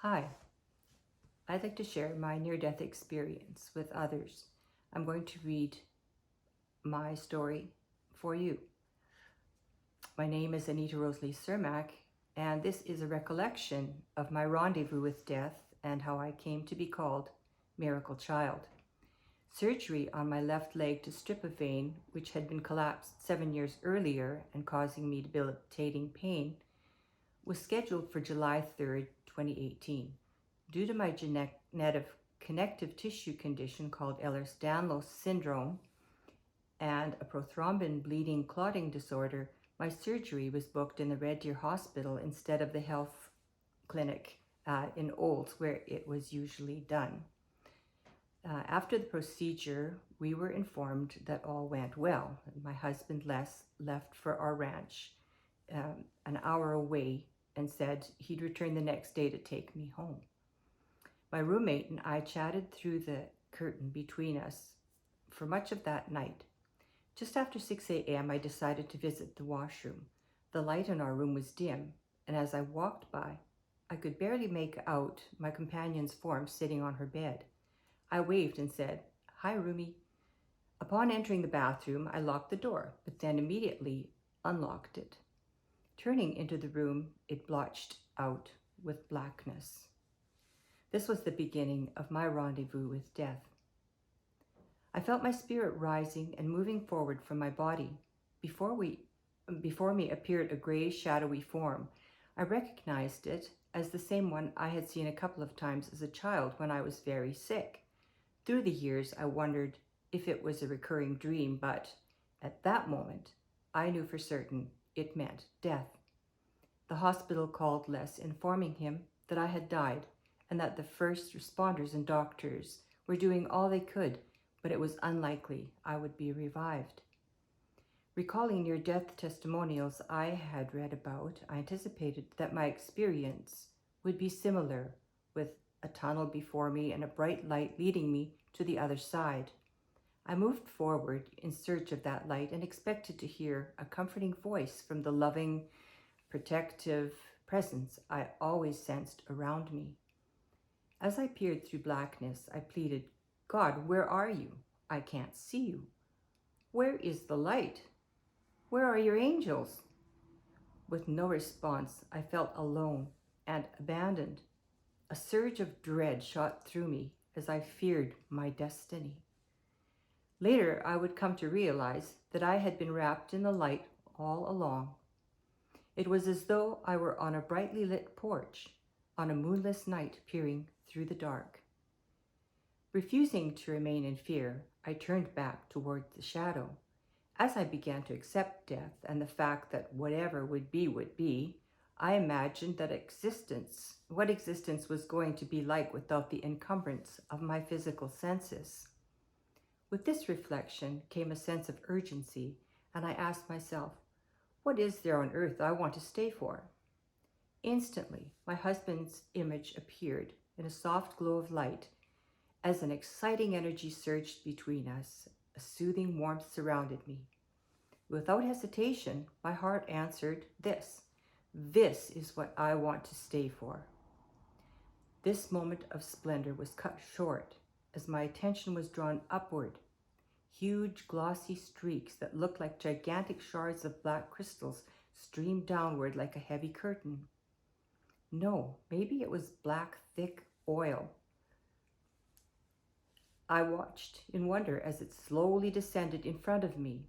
Hi, I'd like to share my near-death experience with others. I'm going to read my story for you. My name is Anita Rosalie Cermak, and this is a recollection of my rendezvous with death and how I came to be called Miracle Child. Surgery on my left leg to strip a vein, which had been collapsed 7 years earlier and causing me debilitating pain, was scheduled for July 3rd, 2018. Due to my genetic connective tissue condition called Ehlers-Danlos syndrome and a prothrombin bleeding clotting disorder, my surgery was booked in the Red Deer Hospital instead of the health clinic in Olds, where it was usually done. After the procedure, we were informed that all went well. My husband Les left for our ranch an hour away and said he'd return the next day to take me home. My roommate and I chatted through the curtain between us for much of that night. Just after 6 a.m., I decided to visit the washroom. The light in our room was dim, and as I walked by, I could barely make out my companion's form sitting on her bed. I waved and said, "Hi, roomie." Upon entering the bathroom, I locked the door, but then immediately unlocked it. Turning into the room, it blotched out with blackness. This was the beginning of my rendezvous with death. I felt my spirit rising and moving forward from my body. Before me appeared a gray, shadowy form. I recognized it as the same one I had seen a couple of times as a child when I was very sick. Through the years, I wondered if it was a recurring dream, but at that moment, I knew for certain it meant death. The hospital called Les, informing him that I had died and that the first responders and doctors were doing all they could, but it was unlikely I would be revived. Recalling near-death testimonials I had read about, I anticipated that my experience would be similar, with a tunnel before me and a bright light leading me to the other side. I moved forward in search of that light and expected to hear a comforting voice from the loving, protective presence I always sensed around me. As I peered through blackness, I pleaded, "God, where are you? I can't see you. Where is the light? Where are your angels?" With no response, I felt alone and abandoned. A surge of dread shot through me as I feared my destiny. Later, I would come to realize that I had been wrapped in the light all along. It was as though I were on a brightly lit porch on a moonless night peering through the dark. Refusing to remain in fear, I turned back toward the shadow. As I began to accept death and the fact that whatever would be, I imagined that what existence was going to be like without the encumbrance of my physical senses. With this reflection came a sense of urgency, and I asked myself, what is there on earth I want to stay for? Instantly, my husband's image appeared in a soft glow of light as an exciting energy surged between us. A soothing warmth surrounded me. Without hesitation, my heart answered this. This is what I want to stay for. This moment of splendor was cut short as my attention was drawn upward. Huge glossy streaks that looked like gigantic shards of black crystals streamed downward like a heavy curtain. No, maybe it was black, thick oil. I watched in wonder as it slowly descended in front of me.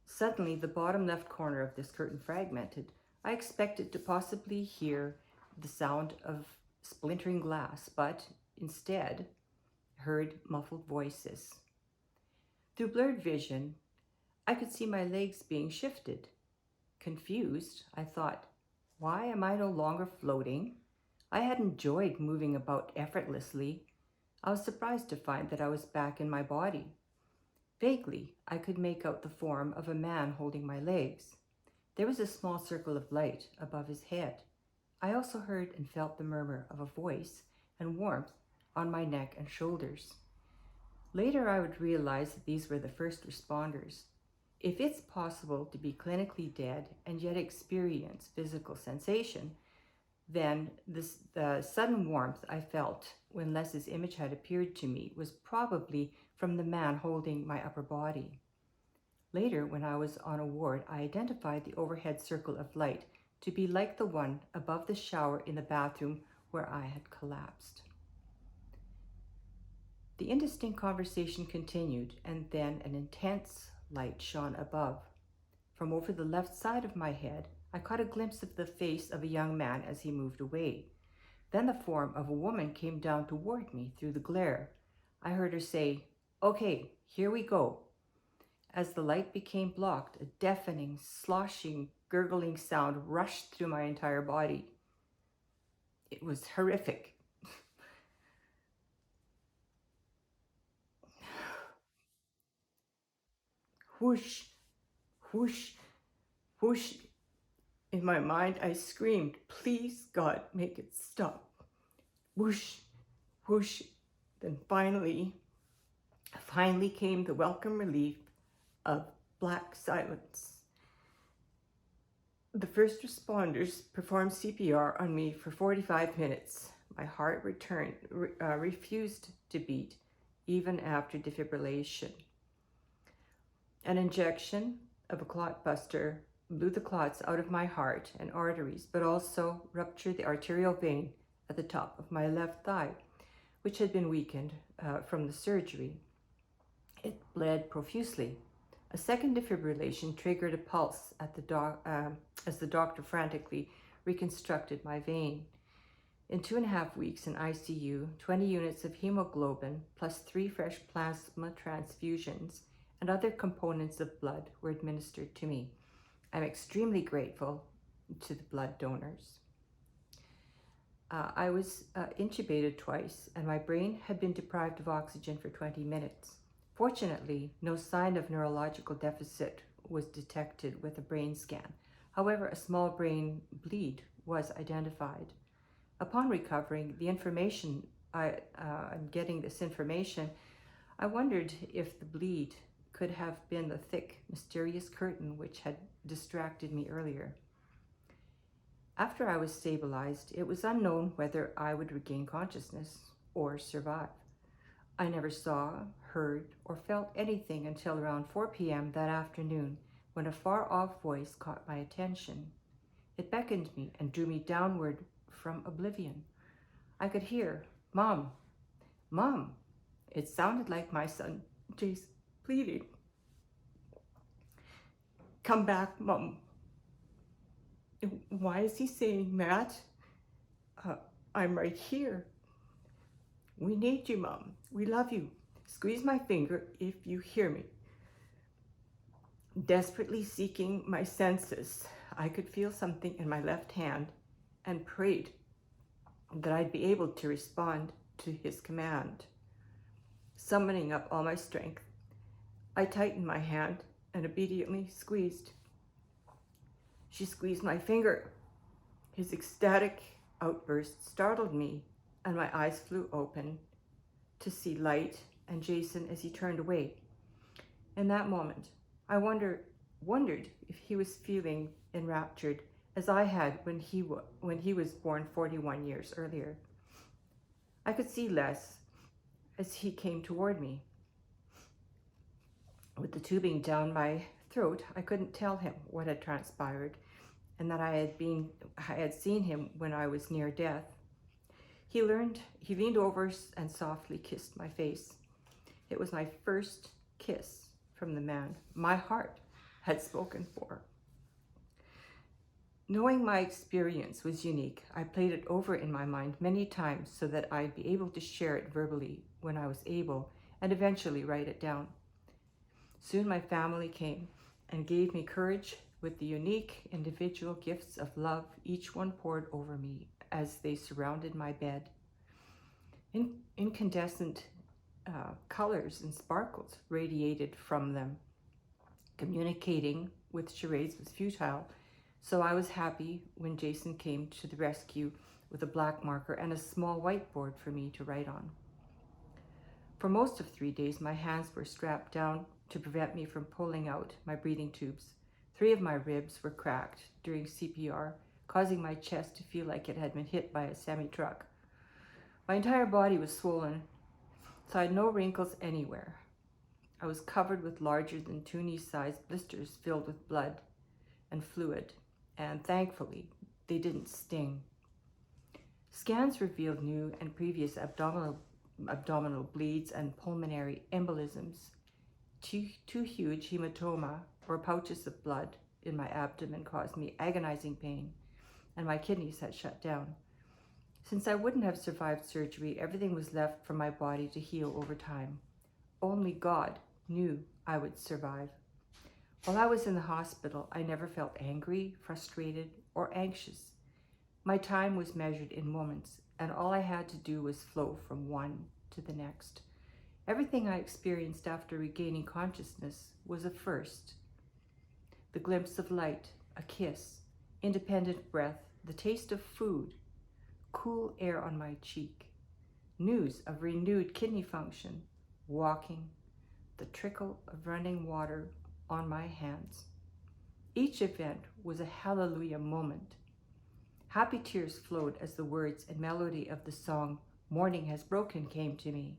Suddenly, the bottom left corner of this curtain fragmented. I expected to possibly hear the sound of splintering glass, but instead heard muffled voices. Through blurred vision, I could see my legs being shifted. Confused, I thought, why am I no longer floating? I had enjoyed moving about effortlessly. I was surprised to find that I was back in my body. Vaguely, I could make out the form of a man holding my legs. There was a small circle of light above his head. I also heard and felt the murmur of a voice and warmth on my neck and shoulders. Later, I would realize that these were the first responders. If it's possible to be clinically dead and yet experience physical sensation, Then the sudden warmth I felt when Les's image had appeared to me was probably from the man holding my upper body. Later, when I was on a ward, I identified the overhead circle of light to be like the one above the shower in the bathroom where I had collapsed. The indistinct conversation continued, and then an intense light shone above. From over the left side of my head, I caught a glimpse of the face of a young man as he moved away. Then the form of a woman came down toward me through the glare. I heard her say, "Okay, here we go." As the light became blocked, a deafening, sloshing, gurgling sound rushed through my entire body. It was horrific. Whoosh, whoosh, whoosh. In my mind, I screamed, "Please, God, make it stop." Whoosh, whoosh. Then finally came the welcome relief of black silence. The first responders performed CPR on me for 45 minutes. My heart refused to beat, even after defibrillation. An injection of a clot buster blew the clots out of my heart and arteries, but also ruptured the arterial vein at the top of my left thigh, which had been weakened from the surgery. It bled profusely. A second defibrillation triggered a pulse at as the doctor frantically reconstructed my vein. In 2.5 weeks in ICU, 20 units of hemoglobin plus 3 fresh plasma transfusions and other components of blood were administered to me. I'm extremely grateful to the blood donors. I was intubated twice, and my brain had been deprived of oxygen for 20 minutes. Fortunately, no sign of neurological deficit was detected with a brain scan. However, a small brain bleed was identified. Upon recovering the information, getting this information, I wondered if the bleed could have been the thick, mysterious curtain which had distracted me earlier. After I was stabilized, it was unknown whether I would regain consciousness or survive. I never saw, heard, or felt anything until around 4 p.m. that afternoon, when a far-off voice caught my attention. It beckoned me and drew me downward from oblivion. I could hear, "Mom, Mom." It sounded like my son, Jason, pleading, "Come back, Mom." Why is he saying that? I'm right here. "We need you, Mom. We love you. Squeeze my finger if you hear me." Desperately seeking my senses, I could feel something in my left hand and prayed that I'd be able to respond to his command. Summoning up all my strength, I tightened my hand and obediently squeezed. She squeezed my finger. His ecstatic outburst startled me, and my eyes flew open to see light and Jason as he turned away. In that moment, I wondered if he was feeling enraptured as I had when he was born 41 years earlier. I could see Les as he came toward me. With the tubing down my throat, I couldn't tell him what had transpired and that I had seen him when I was near death. He leaned over and softly kissed my face. It was my first kiss from the man my heart had spoken for. Knowing my experience was unique, I played it over in my mind many times so that I'd be able to share it verbally when I was able, and eventually write it down. Soon my family came and gave me courage with the unique individual gifts of love each one poured over me as they surrounded my bed. Incandescent colors and sparkles radiated from them. Communicating with charades was futile, so I was happy when Jason came to the rescue with a black marker and a small whiteboard for me to write on. For most of 3 days, my hands were strapped down to prevent me from pulling out my breathing tubes. 3 of my ribs were cracked during CPR, causing my chest to feel like it had been hit by a semi-truck. My entire body was swollen, so I had no wrinkles anywhere. I was covered with larger than toonie-sized blisters filled with blood and fluid, and thankfully, they didn't sting. Scans revealed new and previous abdominal bleeds and pulmonary embolisms. Two huge hematoma, or pouches of blood, in my abdomen caused me agonizing pain, and my kidneys had shut down. Since I wouldn't have survived surgery, everything was left for my body to heal over time. Only God knew I would survive. While I was in the hospital, I never felt angry, frustrated, or anxious. My time was measured in moments, and all I had to do was flow from one to the next. Everything I experienced after regaining consciousness was a first. The glimpse of light, a kiss, independent breath, the taste of food, cool air on my cheek, news of renewed kidney function, walking, the trickle of running water on my hands. Each event was a hallelujah moment. Happy tears flowed as the words and melody of the song "Morning Has Broken" came to me.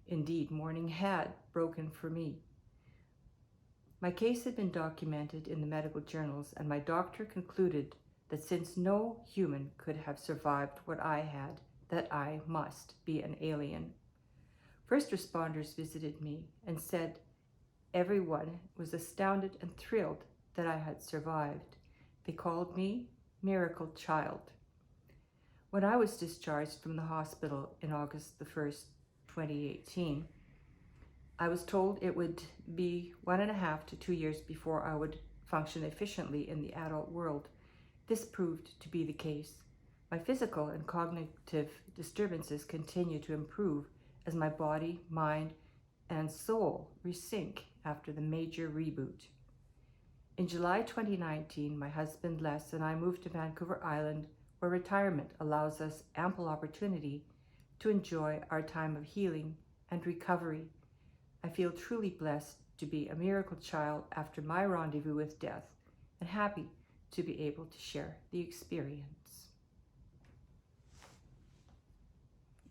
Indeed, morning had broken for me. My case had been documented in the medical journals, and my doctor concluded that since no human could have survived what I had, that I must be an alien. First responders visited me and said everyone was astounded and thrilled that I had survived. They called me Miracle Child. When I was discharged from the hospital in August the 1st, 2018, I was told it would be 1.5 to 2 years before I would function efficiently in the adult world. This proved to be the case. My physical and cognitive disturbances continue to improve as my body, mind, and soul resync after the major reboot. In July 2019, my husband Les and I moved to Vancouver Island, where retirement allows us ample opportunity to enjoy our time of healing and recovery. I feel truly blessed to be a miracle child after my rendezvous with death, and happy to be able to share the experience.